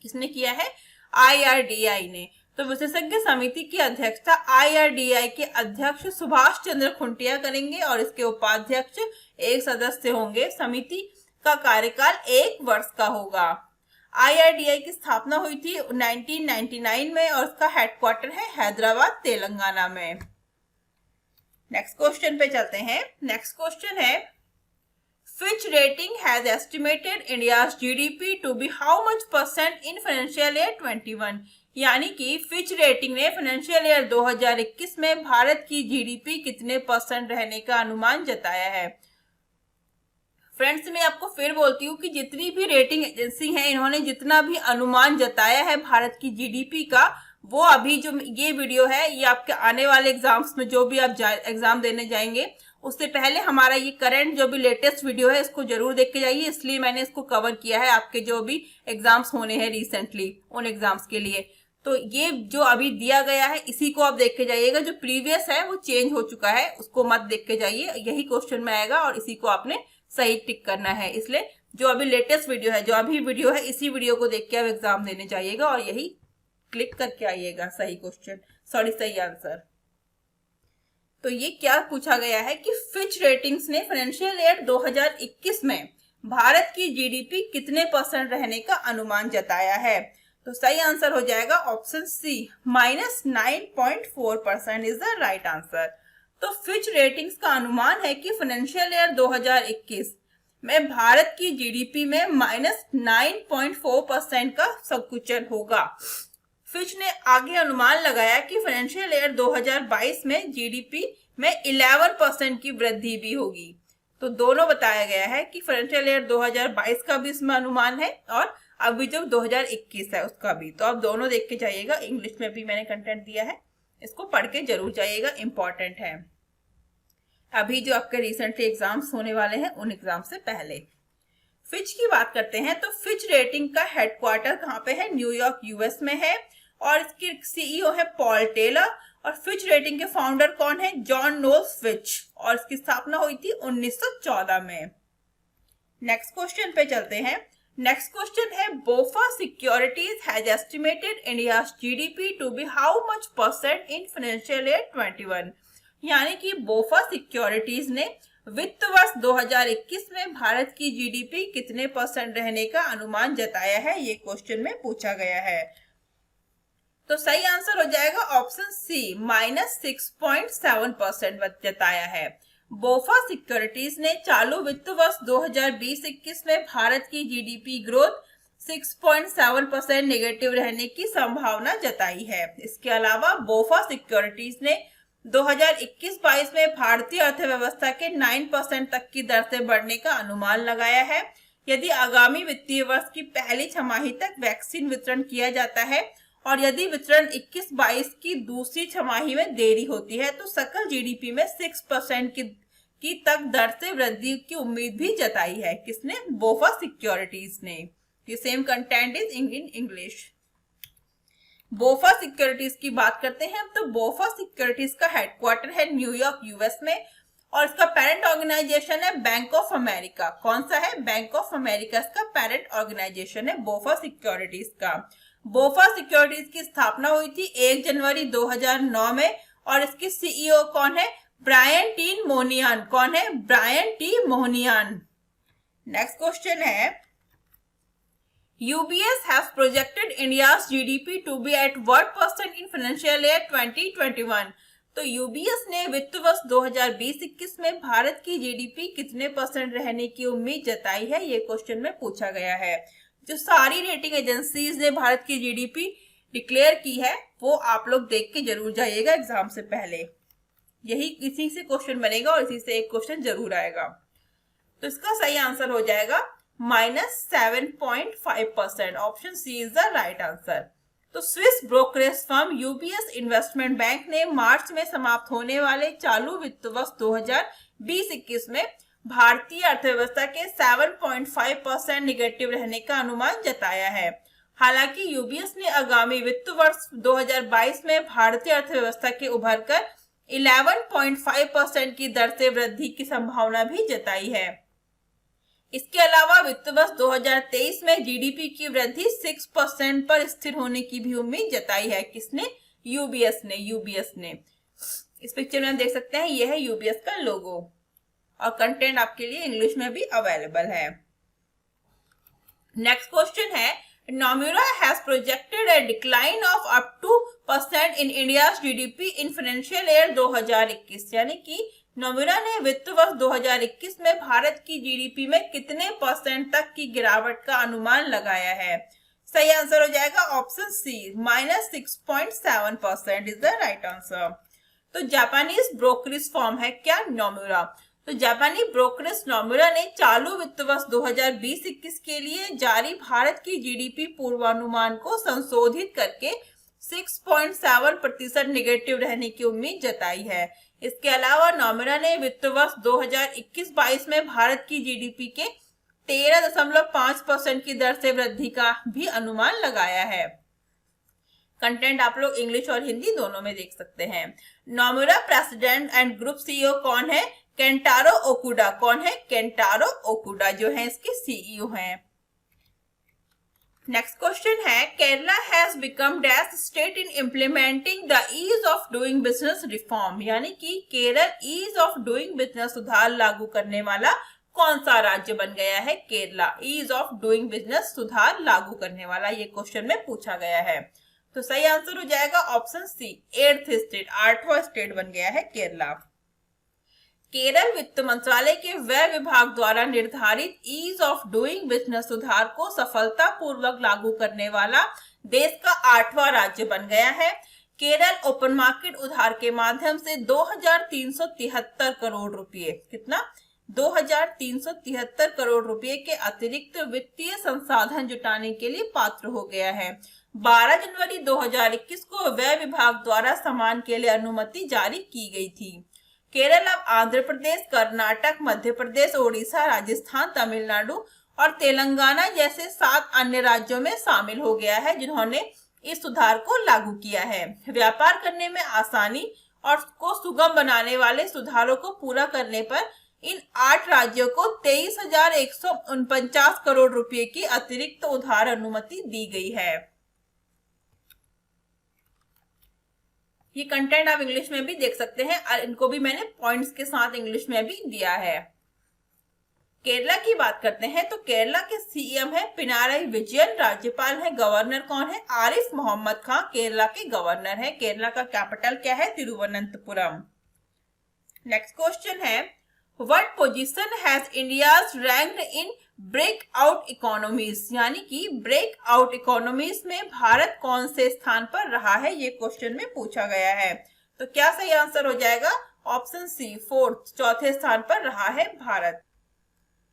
किसने किया है? IRDAI ने। तो विशेषज्ञ समिति की अध्यक्षता IRDAI के अध्यक्ष सुभाष चंद्र खुंटिया करेंगे और इसके उपाध्यक्ष एक सदस्य होंगे। समिति का कार्यकाल 1 वर्ष का होगा। IRDAI की स्थापना हुई थी 1999 में और उसका हेडक्वार्टर है हैदराबाद, तेलंगाना में। नेक्स्ट क्वेश्चन पे चलते हैं। नेक्स्ट क्वेश्चन है, Fitch Rating has estimated India's GDP to be how much % in financial year 21। यानी कि फिच रेटिंग ने फाइनेंशियल ईयर 2021 में भारत की जीडीपी कितने % रहने का अनुमान जताया है। फ्रेंड्स, मैं आपको फिर बोलती हूँ कि जितनी भी रेटिंग एजेंसी हैं, इन्होंने जितना भी अनुमान जताया है भारत की जीडीपी का, वो अभी जो ये वीडियो है ये आपके आने वाले एग्जाम्स में जो भी आप एग्जाम देने जाएंगे उससे पहले हमारा ये करंट जो भी लेटेस्ट वीडियो है इसको जरूर देख के जाइए। इसलिए मैंने इसको कवर किया है आपके जो भी एग्जाम्स होने हैं रिसेंटली, उन एग्जाम्स के लिए। तो ये जो अभी दिया गया है इसी को आप देख के जाइएगा। जो प्रीवियस है वो चेंज हो चुका है, उसको मत देख के जाइए, यही क्वेश्चन में आएगा और इसी को आपने सही टिक करना है। इसलिए जो अभी लेटेस्ट वीडियो है, जो अभी वीडियो है, इसी वीडियो को देख के आप एग्जाम देने जाइएगा और यही क्लिक करके आइएगा सही क्वेश्चन, सही आंसर। तो ये क्या पूछा गया है कि फिच रेटिंग्स ने फाइनेंशियल ईयर 2021 में भारत की जीडीपी कितने % रहने का अनुमान जताया है। तो सही आंसर हो जाएगा option C, -9.4% is the right answer. तो फिच रेटिंग्स का अनुमान है कि फाइनेंशियल ईयर 2021 में भारत की जीडीपी में -9.4% का संकुचन होगा। फिच ने आगे अनुमान लगाया कि फाइनेंशियल ईयर 2022 में जीडीपी में 11% की वृद्धि भी होगी। तो दोनों बताया गया है कि फाइनेंशियल ईयर 2022 का भी इसमें अनुमान है और अभी जो 2021 है उसका भी। तो आप दोनों देख के जाइएगा, इंग्लिश में भी मैंने कंटेंट दिया है, इसको पढ़ के जरूर जाइएगा, इंपॉर्टेंट है अभी जो आपके रिसेंटली एग्जाम्स होने वाले हैं उन एग्जाम से पहले। फिच की बात करते हैं तो फिच रेटिंग का हेडक्वार्टर कहाँ पे है? न्यूयॉर्क यूएस में है और इसके सीईओ है पॉल टेलर। और फिच रेटिंग के फाउंडर कौन है? जॉन नोल्स फिच, और इसकी स्थापना हुई थी 1914 में। नेक्स्ट क्वेश्चन पे चलते हैं। नेक्स्ट क्वेश्चन है, BofA securities has estimated India's GDP to be how much % in financial year 21। यानी कि बोफा सिक्योरिटीज ने वित्त वर्ष 2021 में भारत की जीडीपी कितने % रहने का अनुमान जताया है, ये क्वेश्चन में पूछा गया है। तो सही आंसर हो जाएगा ऑप्शन सी, -6.7% जताया है। बोफा सिक्योरिटीज ने चालू वित्त वर्ष 2020-21 में भारत की जीडीपी ग्रोथ 6.7% नेगेटिव रहने की संभावना जताई है। इसके अलावा बोफा सिक्योरिटीज ने 2021-22 में भारतीय अर्थव्यवस्था के 9% तक की दर से बढ़ने का अनुमान लगाया है। यदि आगामी वित्तीय वर्ष की पहली छमाही तक वैक्सीन वितरण किया जाता है और यदि वितरण 21-22 की दूसरी छमाही में देरी होती है तो सकल जीडीपी में 6% की तक दर से वृद्धि की उम्मीद भी जताई है। किसने? बोफा सिक्योरिटीज ने। ये same content is in English. बोफा securities की बात करते हैं तो बोफा सिक्योरिटीज का हेडक्वार्टर है न्यूयॉर्क यूएस में और इसका पेरेंट ऑर्गेनाइजेशन है बैंक ऑफ अमेरिका। कौन सा है? बैंक ऑफ अमेरिका इसका पेरेंट ऑर्गेनाइजेशन है बोफा सिक्योरिटीज का। बोफा सिक्योरिटीज की स्थापना हुई थी 1 जनवरी 2009 में और इसकी सीईओ कौन है? Brian T Moynihan. कौन है? Brian T Moynihan. Next question है, UBS has projected India's GDP to be at what % in financial year 2021? तो UBS ने वित्त वर्ष 2020-21 में भारत की जीडीपी कितने % रहने की उम्मीद जताई है? ये क्वेश्चन में पूछा गया है। जो सारी रेटिंग एजेंसीज ने भारत की जीडीपी डिक्लेयर की है वो आप लोग देख के जरूर जाइएगा एग्जाम से पहले। इसी से क्वेश्चन बनेगा और इसी से एक क्वेश्चन जरूर आएगा। तो इसका सही आंसर हो जाएगा -7.5%। Option C is the right answer. तो Swiss brokerage firm UBS investment bank ने मार्च में समाप्त होने वाले चालू वित्त वर्ष 2020-21 में भारतीय अर्थव्यवस्था के 7.5% निगेटिव रहने का अनुमान जताया है। हालांकि यूबीएस ने आगामी वित्त वर्ष 2022 में भारतीय अर्थव्यवस्था के उभरकर 11.5% की दर से वृद्धि की संभावना भी जताई है। इसके अलावा वित्त वर्ष 2023 में जीडीपी की वृद्धि 6% पर स्थिर होने की भी उम्मीद जताई है। किसने? यूबीएस ने। इस पिक्चर में हम देख सकते हैं यह है यूबीएस का लोगो और कंटेंट आपके लिए इंग्लिश में भी अवेलेबल है। नेक्स्ट क्वेश्चन है, Nomura has projected a decline of up to % in India's GDP in financial year 2021। यानी कि नोमुरा ने वित्त वर्ष 2021 में भारत की जीडीपी में कितने % तक की गिरावट का अनुमान लगाया है? सही आंसर हो जाएगा option C, -6.7% is the right answer. तो जापानीज ब्रोकरेज फर्म है क्या? नोमुरा। तो जापानी ब्रोकरेज नोमुरा ने चालू वित्त वर्ष 2020-21 के लिए जारी भारत की जीडीपी पूर्वानुमान को संशोधित करके 6.7% निगेटिव रहने की उम्मीद जताई है। इसके अलावा नोमुरा ने वित्त वर्ष 2021-22 में भारत की जीडीपी के 13.5% की दर से वृद्धि का भी अनुमान लगाया है। कंटेंट आप लोग इंग्लिश और हिंदी दोनों में देख सकते हैं। Nomura president and group CEO कौन है? केंटारो ओकुडा। कौन है? केंटारो ओकुडा जो है इसके सीईओ हैं। नेक्स्ट क्वेश्चन है, Kerala has become dash state in implementing the ease of doing business reform. यानी कि Kerala ease of doing business सुधार लागू करने वाला कौन सा राज्य बन गया है? Kerala. Ease of doing business सुधार लागू करने वाला ये क्वेश्चन में पूछा गया है। तो सही आंसर हो जाएगा ऑप्शन सी, 8th स्टेट, 8वां स्टेट बन गया है केरला। केरल वित्त मंत्रालय के व्यय विभाग द्वारा निर्धारित ईज ऑफ डूइंग बिजनेस सुधार को सफलतापूर्वक लागू करने वाला देश का 8वां राज्य बन गया है। केरल ओपन मार्केट उधार के माध्यम से 2373 करोड़ रुपए, कितना? 2373 करोड़ रुपए के अतिरिक्त वित्तीय संसाधन जुटाने के लिए पात्र हो गया है। 12 जनवरी 2021 को व्यय विभाग द्वारा समान के लिए अनुमति जारी की गई थी। केरल अब आंध्र प्रदेश, कर्नाटक, मध्य प्रदेश, ओडिशा, राजस्थान, तमिलनाडु और तेलंगाना जैसे 7 अन्य राज्यों में शामिल हो गया है जिन्होंने इस सुधार को लागू किया है। व्यापार करने में आसानी और को सुगम बनाने वाले सुधारों को पूरा करने पर इन 8 राज्यों को 23,149 करोड़ रुपए की अतिरिक्त उधार अनुमति दी गई है। ये कंटेंट आप इंग्लिश में भी देख सकते हैं और इनको भी मैंने पॉइंट्स के साथ इंग्लिश में भी दिया है। केरला की बात करते हैं तो केरला के सीएम है पिनाराई विजयन, राज्यपाल है, गवर्नर कौन है? आरिफ मोहम्मद खान केरला के गवर्नर है। केरला का कैपिटल क्या है? तिरुवनंतपुरम। नेक्स्ट क्वेश्चन है, what position has India's ranked in breakout economies, यानी कि ब्रेकआउट इकोनॉमीज में भारत कौन से स्थान पर रहा है, ये क्वेश्चन में पूछा गया है। तो क्या सही आंसर हो जाएगा? ऑप्शन सी, फोर्थ, चौथे स्थान पर रहा है Bharat.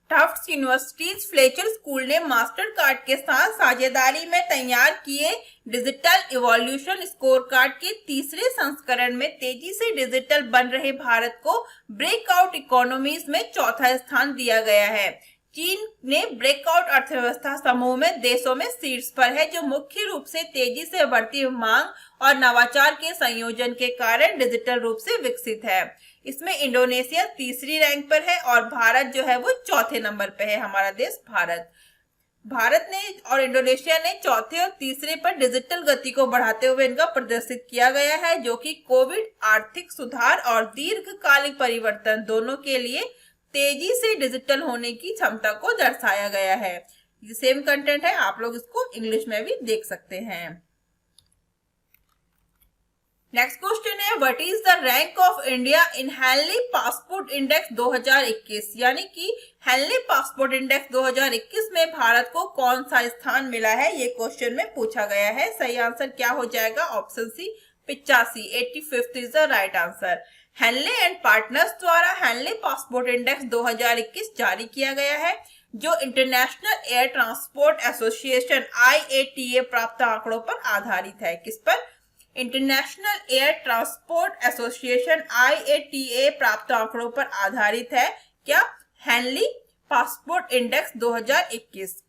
Tufts universities Fletcher school ने मास्टर कार्ड के साथ साझेदारी में तैयार किए डिजिटल इवोल्यूशन स्कोर कार्ड के तीसरे संस्करण में तेजी से डिजिटल बन रहे भारत को ब्रेकआउट इकोनॉमीज में चौथा स्थान दिया गया है। चीन ने ब्रेकआउट अर्थव्यवस्था समूह में देशों में शीर्ष पर है, जो मुख्य रूप से तेजी से बढ़ती मांग और नवाचार के संयोजन के कारण डिजिटल रूप से विकसित है। इसमें इंडोनेशिया तीसरी रैंक पर है और भारत जो है वो चौथे नंबर पे है। हमारा देश भारत ने और इंडोनेशिया ने चौथे और तीसरे पर डिजिटल गति को बढ़ाते हुए इनका प्रदर्शित किया गया है, जो कि कोविड, आर्थिक सुधार और दीर्घकालिक परिवर्तन दोनों के लिए तेजी से डिजिटल होने की क्षमता को दर्शाया गया है। ये सेम कंटेंट है, आप लोग इसको इंग्लिश में भी देख सकते हैं। नेक्स्ट क्वेश्चन है, what is the rank of India in Henley passport index 2021, यानी कि हेनली पासपोर्ट इंडेक्स 2021 में भारत को कौन सा स्थान मिला है, ये क्वेश्चन में पूछा गया है। सही आंसर क्या हो जाएगा? Option C, 85, 85th is the right answer. Henley and Partners द्वारा हेनले पासपोर्ट इंडेक्स 2021 जारी किया गया है, जो international air transport association IATA प्राप्त आंकड़ों पर आधारित है। किस पर? International air transport association IATA प्राप्त आंकड़ों पर आधारित है। क्या? Henley passport index 2021।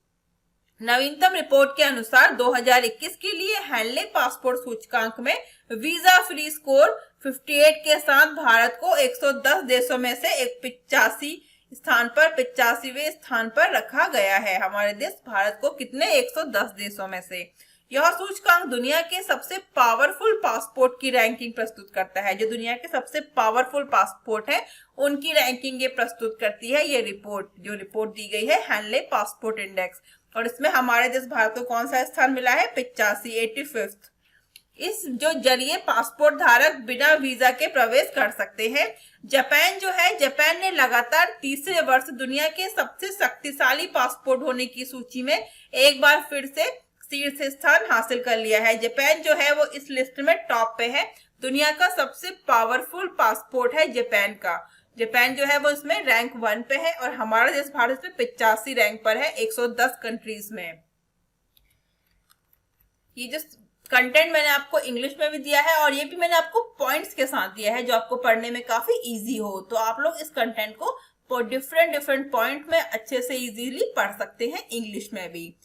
नवीनतम रिपोर्ट के अनुसार 2021 के लिए हेनले पासपोर्ट सूचकांक में वीजा फ्री स्कोर 58 के साथ भारत को 110 देशों में से 85वें स्थान पर रखा गया है। हमारे देश भारत को कितने? 110 देशों में से। यह सूचकांक दुनिया के सबसे पावरफुल पासपोर्ट की रैंकिंग प्रस्तुत करता है। जो दुनिया के सबसे पावरफुल पासपोर्ट है उनकी रैंकिंग ये प्रस्तुत करती है। ये रिपोर्ट दी गई है हेनले पासपोर्ट इंडेक्स, और इसमें हमारे देश भारत को कौन सा स्थान मिला है? 85, 85th। इस जो जरिए पासपोर्ट धारक बिना वीजा के प्रवेश कर सकते हैं। जापान ने लगातार तीसरे वर्ष दुनिया के सबसे शक्तिशाली पासपोर्ट होने की सूची में एक बार फिर से शीर्ष स्थान हासिल कर लिया है। जापान जो है वो इस लिस्ट में टॉप पे है। दुनिया का सबसे पावरफुल पासपोर्ट है जापान का। जापान जो है वो इसमें रैंक 1 पे है और हमारा देश भारत में 85 रैंक पर है 110 कंट्रीज में। ये जो कंटेंट मैंने आपको इंग्लिश में भी दिया है और ये भी मैंने आपको पॉइंट्स के साथ दिया है, जो आपको पढ़ने में काफी इजी हो। तो आप लोग इस कंटेंट को डिफरेंट पॉइंट में अच्छे से इजीली पढ़ सकते हैं इंग्लिश में भी,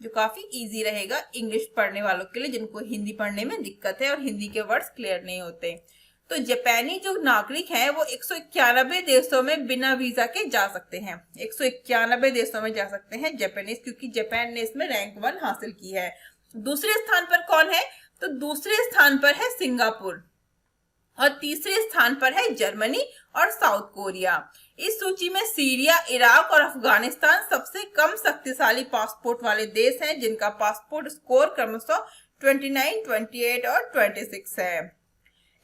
जो काफी इजी रहेगा इंग्लिश पढ़ने वालों के लिए जिनको हिंदी पढ़ने में दिक्कत है और हिंदी के वर्ड्स क्लियर नहीं होते। तो जापानी जो नागरिक हैं वो 191 देशों में बिना वीजा के जा सकते हैं। 191 देशों में जा सकते हैं जापानीज, क्योंकि जापान ने इसमें रैंक 1 हासिल की है। दूसरे स्थान पर कौन है? तो दूसरे स्थान पर है सिंगापुर और तीसरे स्थान पर है जर्मनी और साउथ कोरिया। इस सूची में सीरिया, इराक और अफगानिस्तान सबसे कम शक्तिशाली पासपोर्ट वाले देश हैं, जिनका पासपोर्ट स्कोर क्रमशः 29, 28 और 26 है।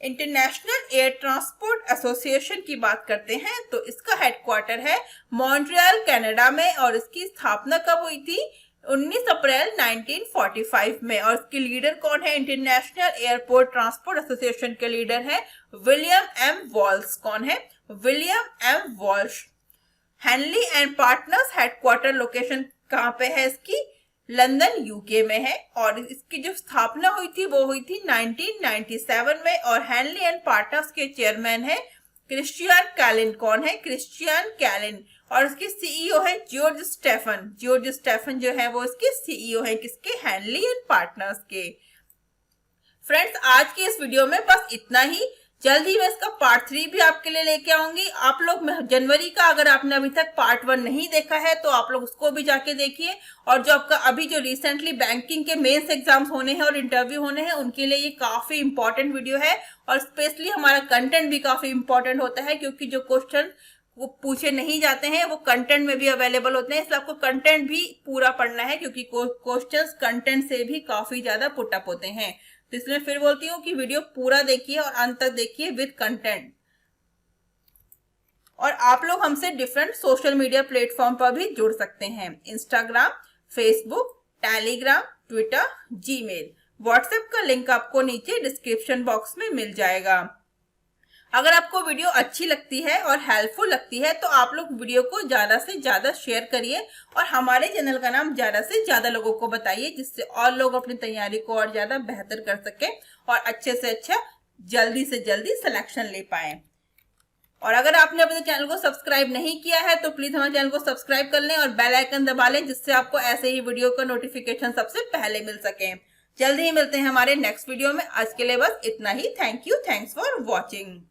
इंटरनेशनल एयर ट्रांसपोर्ट एसोसिएशन की बात करते हैं तो इसका हेडक्वार्टर है मॉन्ट्रियल, कनाडा में, और इसकी स्थापना कब हुई थी? 19 अप्रैल 1945 में। और इसके लीडर कौन है? इंटरनेशनल एयरपोर्ट ट्रांसपोर्ट एसोसिएशन के लीडर है विलियम एम वॉल्श। कौन है? William M Walsh. Henley and partners headquarter location कहाँ पे है इसकी? लंदन, यूके में है। और इसकी जो स्थापना हुई थी वो हुई थी 1997 में। और हेनली एंड पार्टनर्स के चेयरमैन है क्रिश्चियन कैलिन। कौन है? Christian Kaelin. और इसके सीईओ है जॉर्ज स्टेफन। जॉर्ज स्टेफन जो है वो इसके सीईओ है किसके? हेनली एंड पार्टनर्स के। फ्रेंड्स, आज के इस वीडियो में बस इतना ही। जल्द ही मैं इसका पार्ट 3 भी आपके लिए लेके आऊंगी। आप लोग जनवरी का अगर आपने अभी तक पार्ट 1 नहीं देखा है तो आप लोग उसको भी जाके देखिए। और जो आपका अभी जो रिसेंटली बैंकिंग के मेंस एग्जाम्स होने हैं और इंटरव्यू होने हैं उनके लिए ये काफी इंपॉर्टेंट वीडियो है। और स्पेशली हमारा कंटेंट भी काफी इंपॉर्टेंट होता है, क्योंकि जो क्वेश्चन वो पूछे नहीं जाते हैं वो कंटेंट में भी अवेलेबल होते हैं। इसलिए आपको कंटेंट भी पूरा पढ़ना है, क्योंकि क्वेश्चंस कंटेंट से भी काफी ज्यादा पुटअप होते हैं। तो इसलिए फिर बोलती हूँ कि वीडियो पूरा देखिए और अंत तक देखिए विद कंटेंट। और आप लोग हमसे डिफरेंट सोशल मीडिया प्लेटफॉर्म पर भी जुड़ सकते हैं। Instagram, Facebook, Telegram, Twitter, Gmail, WhatsApp का लिंक आपको नीचे डिस्क्रिप्शन बॉक्स में मिल जाएगा। अगर आपको वीडियो अच्छी लगती है और हेल्पफुल लगती है तो आप लोग वीडियो को ज्यादा से ज्यादा शेयर करिए और हमारे चैनल का नाम ज्यादा से ज्यादा लोगों को बताइए, जिससे और लोग अपनी तैयारी को और ज्यादा बेहतर कर सके और अच्छे से अच्छा जल्दी से जल्दी सिलेक्शन ले पाए। और अगर आपने अपने चैनल को सब्सक्राइब नहीं किया है तो प्लीज हमारे चैनल को सब्सक्राइब कर लें और बेल आइकन दबा लें, जिससे आपको ऐसे ही वीडियो का नोटिफिकेशन सबसे पहले मिल सके। जल्दी ही मिलते हैं हमारे नेक्स्ट वीडियो में। आज के लिए बस इतना ही। Thank you, thanks for watching.